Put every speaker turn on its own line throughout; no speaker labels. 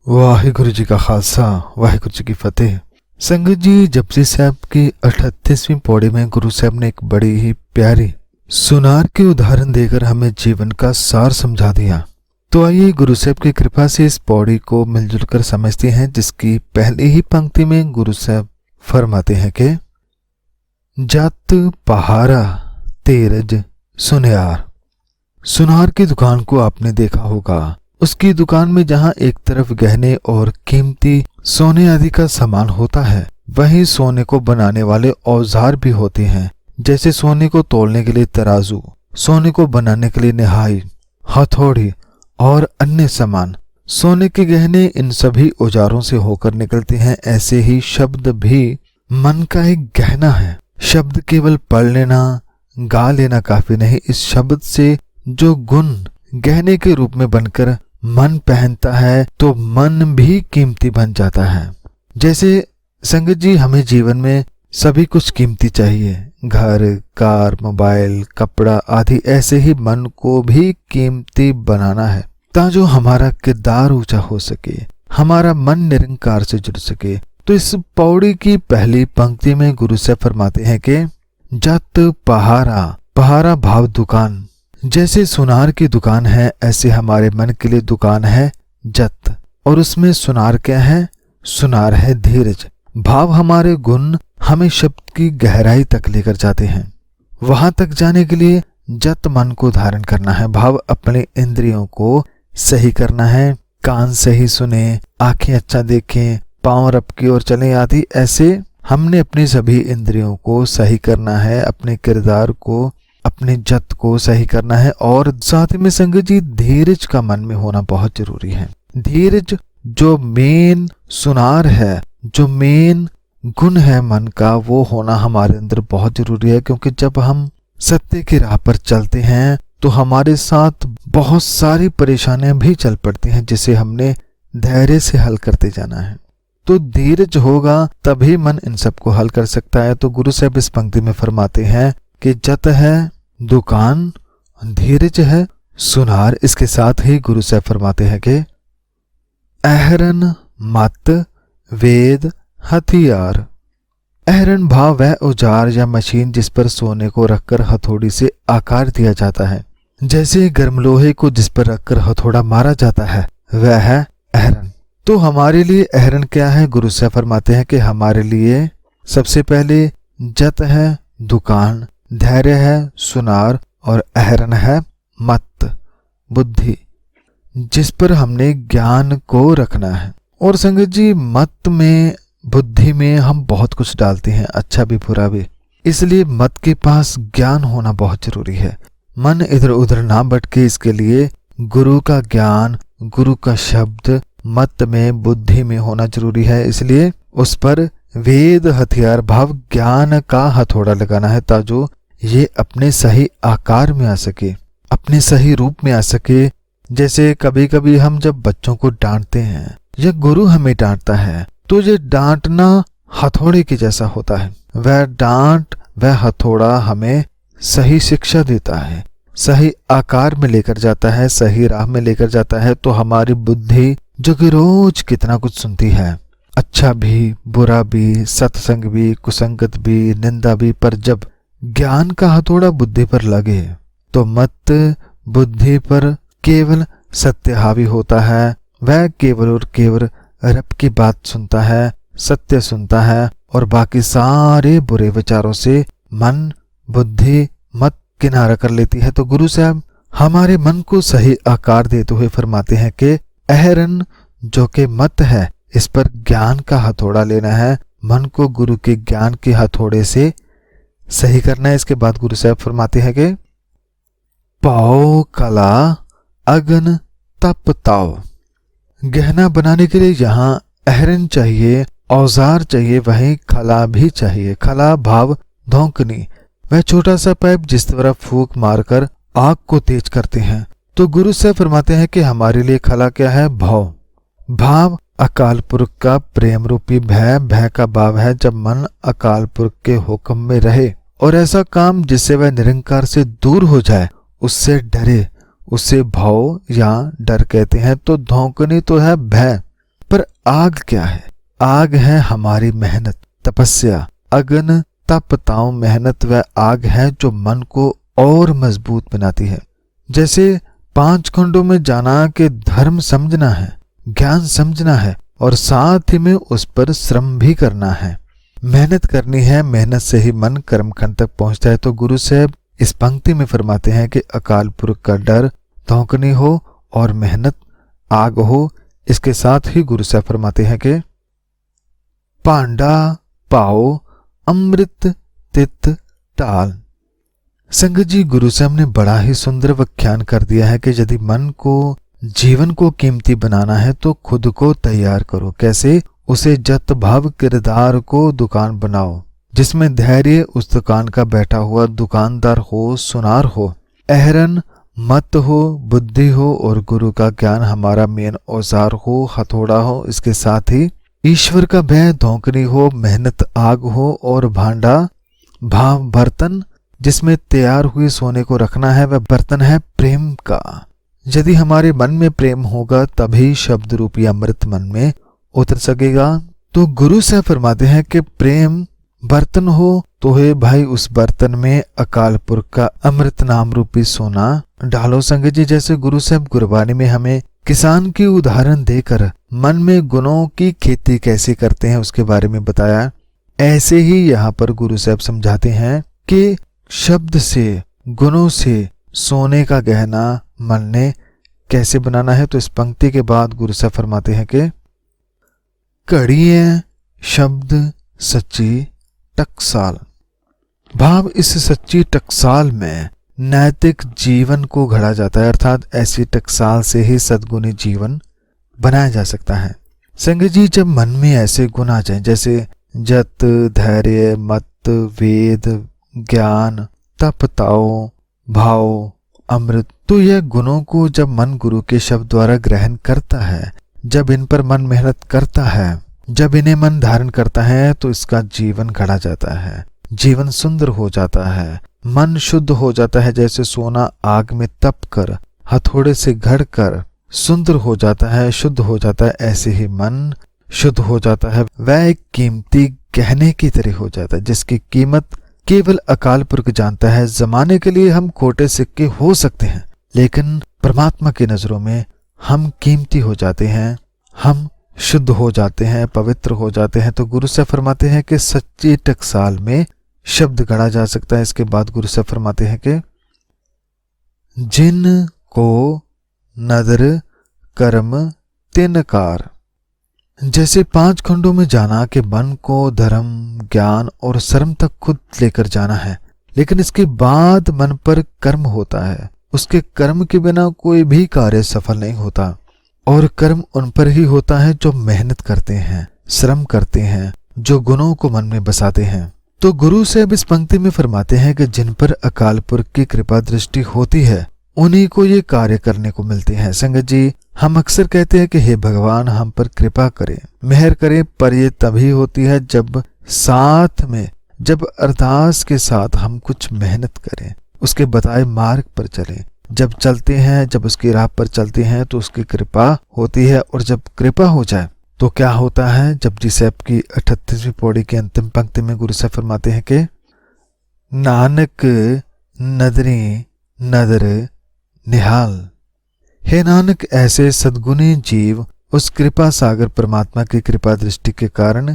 वाहिगुरु जी का खालसा वाहिगुरु जी की फतेह। संगत जी, जपजी साहब की 38वीं पौड़ी में गुरु साहब ने एक बड़ी ही प्यारी सुनार के उदाहरण देकर हमें जीवन का सार समझा दिया। तो आइए गुरु साहब की कृपा से इस पौड़ी को मिलजुल कर समझते हैं, जिसकी पहली ही पंक्ति में गुरु साहब फरमाते हैं कि जत पहारा तेरज सुनियार। सुनार की दुकान को आपने देखा होगा। उसकी दुकान में जहां एक तरफ गहने और कीमती सोने आदि का सामान होता है, वहीं सोने को बनाने वाले औजार भी होते हैं, जैसे सोने को तोलने के लिए तराजू, सोने को बनाने के लिए निहाई, हथौड़ी और अन्य सामान। सोने के गहने इन सभी औजारों से होकर निकलते हैं। ऐसे ही शब्द भी मन का एक गहना है। शब्द केवल पढ़ लेना, गा लेना काफी नहीं। इस शब्द से जो गुण गहने के रूप में बनकर मन पहनता है, तो मन भी कीमती बन जाता है। जैसे संगत जी, हमें जीवन में सभी कुछ कीमती चाहिए, घर, कार, मोबाइल, कपड़ा आदि। ऐसे ही मन को भी कीमती बनाना है, ताकि हमारा किरदार ऊंचा हो सके, हमारा मन निरंकार से जुड़ सके। तो इस पौड़ी की पहली पंक्ति में गुरु साहब फरमाते हैं कि जत पहारा, पहारा भाव दुकान। जैसे सुनार की दुकान है, ऐसे हमारे मन के लिए दुकान है जत, और उसमें सुनार क्या है? सुनार है धीरज। भाव हमारे गुण हमें शब्द की गहराई तक लेकर जाते हैं। वहां तक जाने के लिए जत मन को धारण करना है। भाव अपने इंद्रियों को सही करना है। कान सही सुने, आंखें अच्छा देखें, पांव रब की ओर चले आदि। ऐसे हमने अपनी सभी इंद्रियों को सही करना है, अपने किरदार को, अपने जत को सही करना है। और साथ में संगत जी, धीरज का मन में होना बहुत जरूरी है। धीरज जो मेन सुनार है, जो मेन गुण है मन का, वो होना हमारे अंदर बहुत जरूरी है। क्योंकि जब हम सत्य की राह पर चलते हैं तो हमारे साथ बहुत सारी परेशानियां भी चल पड़ती हैं, जिसे हमने धैर्य से हल करते जाना है। तो धीरज होगा तभी मन इन सबको हल कर सकता है। तो गुरु साहब इस पंक्ति में फरमाते हैं कि जत है दुकान, धीरज है सुनार। इसके साथ ही गुरु साहब फरमाते हैं कि अहरन मत वेद हथियार। अहरन भाव वह औजार या मशीन जिस पर सोने को रखकर हथौड़ी से आकार दिया जाता है। जैसे गर्म लोहे को जिस पर रखकर हथौड़ा मारा जाता है, वह है अहरन। तो हमारे लिए अहरन क्या है? गुरु साहब फरमाते हैं कि हमारे लिए सबसे पहले जत है दुकान, धैर्य है सुनार, और अहरन है मत, बुद्धि, जिस पर हमने ज्ञान को रखना है। और संगत जी, मत में, बुद्धि में हम बहुत कुछ डालते हैं, अच्छा भी बुरा भी। इसलिए मत के पास ज्ञान होना बहुत जरूरी है। मन इधर उधर ना भटके, इसके लिए गुरु का ज्ञान, गुरु का शब्द मत में, बुद्धि में होना जरूरी है। इसलिए उस पर वेद हथियार भाव ज्ञान का हथौड़ा लगाना है, ताकि ये अपने सही आकार में आ सके, अपने सही रूप में आ सके। जैसे कभी कभी हम जब बच्चों को डांटते हैं या गुरु हमें डांटता है, तो ये डांटना हथौड़े के जैसा होता है। वह डांट, वह हथौड़ा हमें सही शिक्षा देता है, सही आकार में लेकर जाता है, सही राह में लेकर जाता है। तो हमारी बुद्धि जो कि रोज कितना कुछ सुनती है, अच्छा भी बुरा भी, सत्संग भी, कुसंगत भी, निंदा भी, पर जब ज्ञान का हथौड़ा बुद्धि पर लगे तो मत बुद्धि पर केवल सत्य हावी होता है। वह केवल और केवल रब की बात सुनता है, सत्य सुनता है, और बाकी सारे बुरे विचारों से मन, बुद्धि, मत किनारा कर लेती है। तो गुरु साहब हमारे मन को सही आकार देते हुए फरमाते हैं कि अहरन जो कि मत है, इस पर ज्ञान का हथौड़ा लेना है। मन को गुरु के ज्ञान के हथौड़े से सही करना है। इसके बाद गुरु साहब फरमाते हैं कि पाओ कला अगन तप ताओ। गहना बनाने के लिए यहाँ अहरन चाहिए, औजार चाहिए, वहीं खला भी चाहिए। खला भाव धोंकनी, वह छोटा सा पाइप जिस तरह फूंक मारकर आग को तेज करते हैं। तो गुरु साहब फरमाते हैं कि हमारे लिए खला क्या है? भाव। भाव अकाल पुरख का प्रेम रूपी भय। भय का भाव है जब मन अकाल पुरख के हुक्म में रहे और ऐसा काम जिससे वह निरंकार से दूर हो जाए, उससे डरे, उसे भाव या डर कहते हैं। तो धौंकनी तो है भय, पर आग क्या है? आग है हमारी मेहनत, तपस्या। अग्न, तप, ताव, मेहनत वह आग है जो मन को और मजबूत बनाती है। जैसे 5 खंडों में जाना कि धर्म समझना है, ज्ञान समझना है और साथ ही में उस पर श्रम भी करना है, मेहनत करनी है। मेहनत से ही मन कर्मखंड तक पहुंचता है। तो गुरु साहब इस पंक्ति में फरमाते हैं कि अकाल पुरख का डर धौंकनी हो और मेहनत आग हो। इसके साथ ही गुरु साहब फरमाते हैं कि पांडा पाओ अमृत तित टाल। संगत जी, गुरु साहब ने बड़ा ही सुंदर व्याख्यान कर दिया है कि यदि मन को, जीवन को कीमती बनाना है तो खुद को तैयार करो। कैसे? उसे जत भाव किरदार को दुकान बनाओ, जिसमें धैर्य उस दुकान का बैठा हुआ दुकानदार हो, सुनार हो, अहरन मत हो, बुद्धि हो और गुरु का ज्ञान हमारा मेन औजार हो, हथौड़ा हो। इसके साथ ही ईश्वर का भय धौंकनी हो, मेहनत आग हो और भांडा भाव बर्तन, जिसमें तैयार हुए सोने को रखना है, वह बर्तन है प्रेम का। यदि हमारे मन में प्रेम होगा तभी शब्द रूपी अमृत मन में उतर सकेगा। तो गुरु साहब फरमाते हैं कि प्रेम बर्तन हो तो है भाई, उस बर्तन में अकाल पुरख का अमृत नाम रूपी सोना डालो। संगत जी, जैसे गुरु साहब गुरबानी में हमें किसान की उदाहरण देकर मन में गुणों की खेती कैसे करते हैं उसके बारे में बताया, ऐसे ही यहाँ पर गुरु साहब समझाते हैं कि शब्द से, गुणों से सोने का गहना मन ने कैसे बनाना है। तो इस पंक्ति के बाद गुरु साहब फरमाते हैं कि कड़िए शब्द सच्ची टकसाल। भाव इस सच्ची टकसाल में नैतिक जीवन को घड़ा जाता है, अर्थात ऐसी टकसाल से ही सद्गुणी जीवन बनाया जा सकता है। संगत जी, जब मन में ऐसे गुण आ जाए जैसे जत, धैर्य, मत, वेद, ज्ञान, तप, ताओ, भाव, अमृत, तो यह गुणों को जब मन गुरु के शब्द द्वारा ग्रहण करता है, जब इन पर मन मेहनत करता है, जब इन्हें मन धारण करता है तो इसका जीवन घड़ा जाता है, जीवन सुंदर हो जाता है, मन शुद्ध हो जाता है। जैसे सोना आग में तप कर, हथौड़े से घड़ कर सुंदर हो जाता है, शुद्ध हो जाता है, ऐसे ही मन शुद्ध हो जाता है। वह एक कीमती गहने की तरह हो जाता है जिसकी कीमत केवल अकाल पुरख जानता है। जमाने के लिए हम खोटे सिक्के हो सकते हैं, लेकिन परमात्मा की नजरों में हम कीमती हो जाते हैं, हम शुद्ध हो जाते हैं, पवित्र हो जाते हैं। तो गुरु साहब फरमाते हैं कि सच्ची टकसाल में शब्द गढ़ा जा सकता है। इसके बाद गुरु साहब फरमाते हैं कि जिन को नदर कर्म तिनकार। जैसे 5 खंडों में जाना कि मन को धर्म, ज्ञान और शर्म तक खुद लेकर जाना है, लेकिन इसके बाद मन पर कर्म होता है। उसके कर्म के बिना कोई भी कार्य सफल नहीं होता और कर्म उन पर ही होता है जो मेहनत करते हैं, श्रम करते हैं, जो गुणों को मन में बसाते हैं। तो गुरु साहब इस पंक्ति में फरमाते हैं कि जिन पर अकाल पुरख की कृपा दृष्टि होती है उन्हीं को ये कार्य करने को मिलते हैं। संगत जी, हम अक्सर कहते हैं कि हे भगवान हम पर कृपा करें, मेहर करें, पर ये तभी होती है जब साथ में, जब अरदास के साथ हम कुछ मेहनत करें, उसके बताए मार्ग पर चलें। जब चलते हैं, जब उसकी राह पर चलते हैं तो उसकी कृपा होती है। और जब कृपा हो जाए तो क्या होता है? जपजी साहब की 38वीं पौड़ी की अंतिम पंक्ति में गुरु साहब फरमाते हैं कि नानक नदरी नदर निहाल। हे नानक, ऐसे सद्गुणी जीव उस कृपा सागर परमात्मा की कृपा दृष्टि के कारण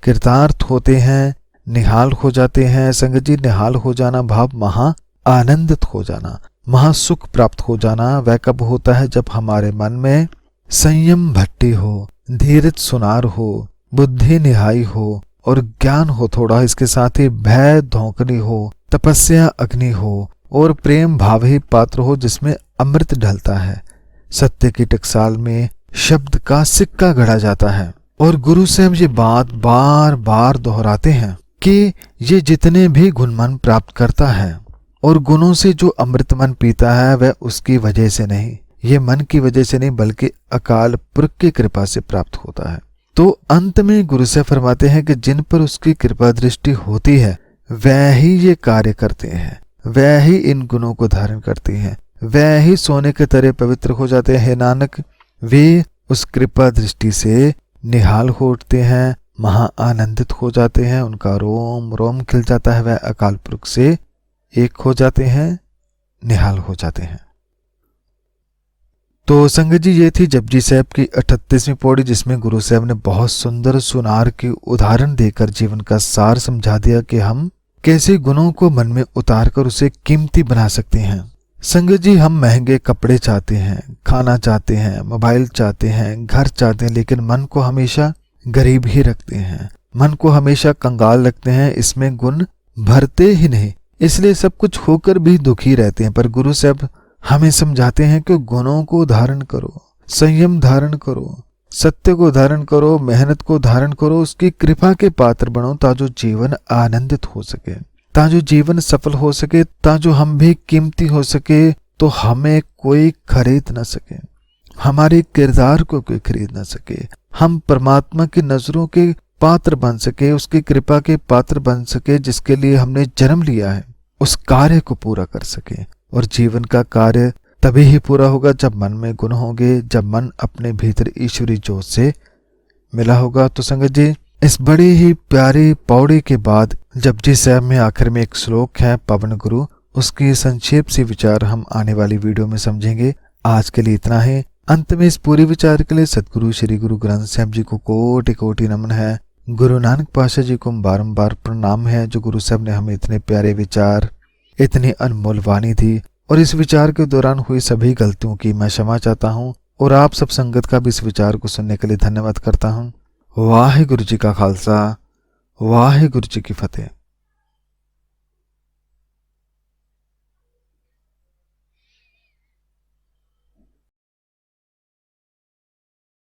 कृतार्थ होते हैं, निहाल हो जाते हैं। संगत जी, निहाल हो जाना भाव महा आनंदित हो जाना, महासुख प्राप्त हो जाना। वह कब होता है? जब हमारे मन में संयम भट्टी हो, धीरज सुनार हो, बुद्धि निहाई हो और ज्ञान हो थोड़ा, इसके साथ ही भय धौंकनी हो, तपस्या अग्नि हो और प्रेम भाव ही पात्र हो जिसमें अमृत ढलता है। सत्य की टकसाल में शब्द का सिक्का गढ़ा जाता है। और गुरु साहब ये बात बार बार दोहराते हैं कि ये जितने भी गुण मन प्राप्त करता है और गुणों से जो अमृत मन पीता है वह उसकी वजह से नहीं, ये मन की वजह से नहीं, बल्कि अकाल पुरख की कृपा से प्राप्त होता है। तो अंत में गुरु साहब फरमाते हैं कि जिन पर उसकी कृपा दृष्टि होती है वह ही ये कार्य करते हैं, वह ही इन गुणों को धारण करते हैं, वह ही सोने के तरह पवित्र हो जाते हैं। हे नानक, वे उस कृपा दृष्टि से निहाल हो उठते हैं, महा आनंदित हो जाते हैं, उनका रोम रोम खिल जाता है, वह अकाल पुरख से एक हो जाते हैं, निहाल हो जाते हैं। तो संगत जी, ये थी जपजी साहब की 38वीं पौड़ी, जिसमें गुरु साहब ने बहुत सुंदर सुनार की उदाहरण देकर जीवन का सार समझा दिया कि हम कैसे गुणों को मन में उतार कर उसे कीमती बना सकते हैं। संगत जी, हम महंगे कपड़े चाहते हैं, खाना चाहते हैं, मोबाइल चाहते हैं, घर चाहते हैं, लेकिन मन को हमेशा गरीब ही रखते हैं, मन को हमेशा कंगाल रखते हैं, इसमें गुण भरते ही नहीं, इसलिए सब कुछ होकर भी दुखी रहते हैं। पर गुरु साहब हमें समझाते हैं कि गुणों को धारण करो, संयम धारण करो, सत्य को धारण करो, मेहनत को धारण करो, उसकी कृपा के पात्र बनो, ताजो जीवन आनंदित हो सके, ताजो जीवन सफल हो सके, ताजो हम भी कीमती हो सके, तो हमें कोई खरीद ना सके, हमारे किरदार को कोई खरीद ना सके, हम परमात्मा की नजरों के पात्र बन सके, उसकी कृपा के पात्र बन सके, जिसके लिए हमने जन्म लिया है, उस कार्य को पूरा कर सके। और जीवन का कार्य तभी ही पूरा होगा जब मन में गुण होंगे, जब मन अपने भीतर ईश्वरी जोत से मिला होगा। तो संगत जी, इस बड़ी ही प्यारी पौड़ी के बाद जपजी साहब में आखिर में एक श्लोक है, पवन गुरु, उसकी संक्षेप से विचार हम आने वाली वीडियो में समझेंगे। आज के लिए इतना ही। अंत में इस पूरे विचार के लिए सतगुरु श्री गुरु ग्रंथ साहब जी को कोटि कोटि नमन है। गुरु नानक पातशाह जी को बारंबार प्रणाम है, जो गुरु साहब ने हमें इतने प्यारे विचार, इतनी अनमोल वाणी दी। और इस विचार के दौरान हुई सभी गलतियों की मैं क्षमा चाहता हूँ, और आप सब संगत का भी इस विचार को सुनने के लिए धन्यवाद करता हूँ। वाहिगुरु जी का खालसा, वाहिगुरु जी की फतेह।